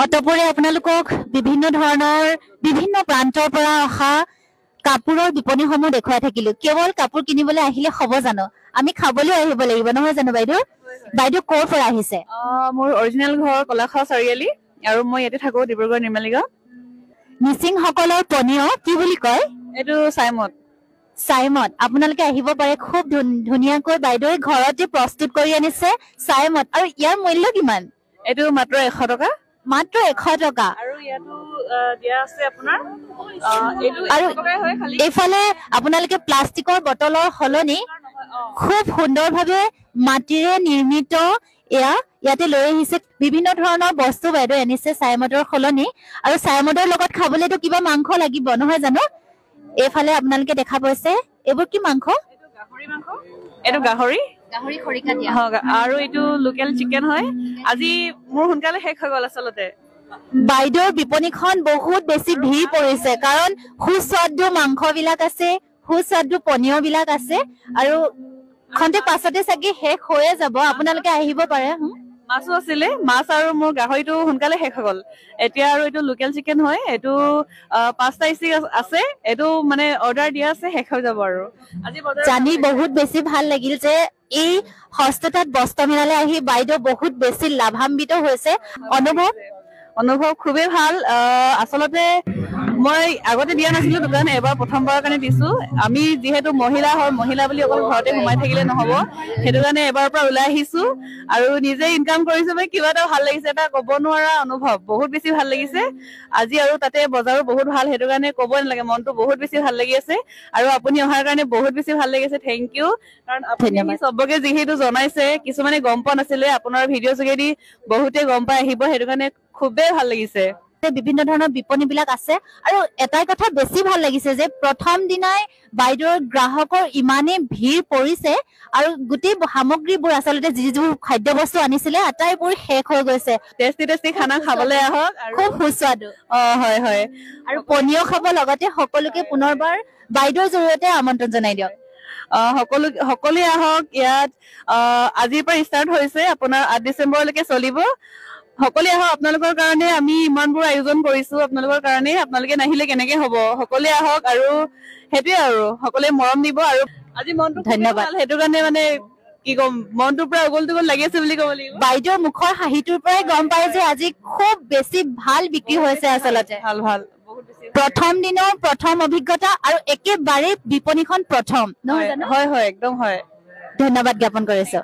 অতপৰে আপোনালোকক বিভিন্ন ধৰণৰ বিভিন্ন প্ৰান্তৰ পৰা অহা কাপোৰৰ বিপণীসমূহ দেখুৱাই থাকিলো। কেৱল কাপোৰ কিনিবলৈ আহিলে হ'ব জানো? আমি খাবলৈ আহিব লাগিব নহয় জানো বাইদেউ? বাইদেউ ক'ৰ পৰা আহিছে? মোৰ অৰিজিনেল ঘৰ কলাখাও চাৰিআলি আৰু মই ইয়াতে থাকো ডিব্ৰুগড় নিৰ্মালী গাঁও। মিচিংসকলৰ পনীয় কি বুলি কয়? এইটো চাইমদ। চাইমদ আপোনালোকে আহিব পাৰে, খুব ধুনীয়াকৈ বাইদেৱে ঘৰতে প্ৰস্তুত কৰি আনিছে চাইমদ। আৰু ইয়াৰ মূল্য কিমান? এইটো মাত্ৰ 100 টকা। মাত্ৰ 100 টকা। আৰু ইয়াতো দিয়া আছে আপোনাৰ আৰু এইফালে আপোনালোকে প্লাষ্টিকৰ বটলৰ সলনি খুব সুন্দৰভাৱে মাটিৰে নিৰ্মিত এয়া ইয়াতে লৈ আহিছে। বিভিন্ন ধৰণৰ বস্তু বাইদেউ আনিছে চাইমদৰ সলনি। আৰু চাইমদৰ লগত খাবলেতো কিবা মাংস লাগিব নহয় জানো? এইফালে আপোনালোকে দেখা পাইছে এইবোৰ কি মাংস? এইটো গাহৰি খৰিকা দিয়া আৰু এইটো লোকেল চিকেন হয়। আজি মোৰ সোনকালে শেষ হৈ গ'ল আচলতে। বাইদেউৰ বিপণীখন বহুত বেছি ভিৰ পৰিছে, কাৰণ সুস্বাদু মাংস বিলাক আছে, সুস্বাদু পনীয় বিলাক আছে আৰু খন্তেক পাছতে চাগে শেষ হৈয়ে যাব। আপোনালোকে আহিব পাৰে। মাছো আছিলে, মাছ আৰু মোৰ গাহৰিটো সোনকালে শেষ হৈ গ'ল। এতিয়া আৰু এইটো লোকেল চিকেন হয়, এইটো 5টা ষ্টিক আছে। এইটো মানে অৰ্ডাৰ দিয়া আছে, শেষ হৈ যাব আৰু আজি জানি বহুত বেছি ভাল লাগিল যে এই হস্ততাঁত বস্ত্ৰ মেলালৈ আহি বাইদেউ বহুত বেছি লাভান্বিত হৈছে। অনুভৱ খুবেই ভাল। আচলতে মই আগতে দিয়া নাছিলো দোকান, এবাৰ প্ৰথমবাৰৰ কাৰণে দিছো। আমি যিহেতু মহিলা হয়, মহিলা বুলি অকল ঘৰতে সোমাই থাকিলে নহব, সেইটো কাৰণে এবাৰৰ পৰা ওলাই আহিছো আৰু নিজে ইনকাম কৰিছো। মানে কিবা এটা ভাল লাগিছে, এটা ক'ব নোৱাৰা অনুভৱ, বহুত বেছি ভাল লাগিছে আজি। আৰু তাতে বজাৰো বহুত ভাল, সেইটো কাৰণে ক'ব নালাগে, মনটো বহুত বেছি ভাল লাগি আছে। আৰু আপুনি অহাৰ কাৰণে বহুত বেছি ভাল লাগিছে, থেংক ইউ। কাৰণ আপুনি চবকে যিহেতু জনাইছে, কিছুমানে গম পোৱা নাছিলে, আপোনাৰ ভিডিঅ' যোগেদি বহুতে গম পাই আহিব, সেইটো কাৰণে খুবেই ভাল লাগিছে। বিভিন্ন ধৰণৰ বিপণী বিলাক আছে আৰু এটাই কথা বেছি ভাল লাগিছে যে প্ৰথম দিনাই বাইদেউৰ গ্ৰাহকৰ ইমানেই ভিৰ পৰিছে আৰু গোটেই সামগ্ৰীবোৰ আচলতে যিবোৰ খাদ্য বস্তু আনিছিলে আটাইবোৰ শেষ হৈ গৈছে। টেষ্টি খানা খাবলৈ আহক, খুব সুস্বাদু। হয় হয়। আৰু পনীয় খাব লগতে সকলোকে পুনৰবাৰ বাইদেউৰ জৰিয়তে আমন্ত্ৰণ জনাই দিয়ক। সকলোৱে আহক। ইয়াত আজিৰ পৰা ষ্টাৰ্ট হৈছে, আপোনাৰ 8 ডিচেম্বৰলৈকে চলিব। সকলোৱে আহক, আপোনালোকৰ কাৰণে আমি ইমানবোৰ আয়োজন কৰিছো, আপোনালোকৰ কাৰণে। আপোনালোকে নাহিলে কেনেকে হব? সকলোৱে আহক আৰু সেইটোৱে আৰু সকলোৱে মৰম দিব। আৰু আজি মনটো ধন্যবাদ, সেইটো কাৰণে মানে কি কম, মনটো পুৰা উগল তুগল লাগি আছে বুলি ক'ব লাগিব। বাইদেউৰ মুখৰ হাঁহিটোৰ পৰাই গম পাই যে আজি খুব বেছি ভাল বিক্ৰী হৈছে। আচলতে ভাল ভাল, প্ৰথম দিনৰ প্ৰথম অভিজ্ঞতা আৰু একেবাৰে বিপণীখন প্ৰথম নহয় জানো? হয় হয়, একদম হয়। ধন্যবাদ জ্ঞাপন কৰিছো।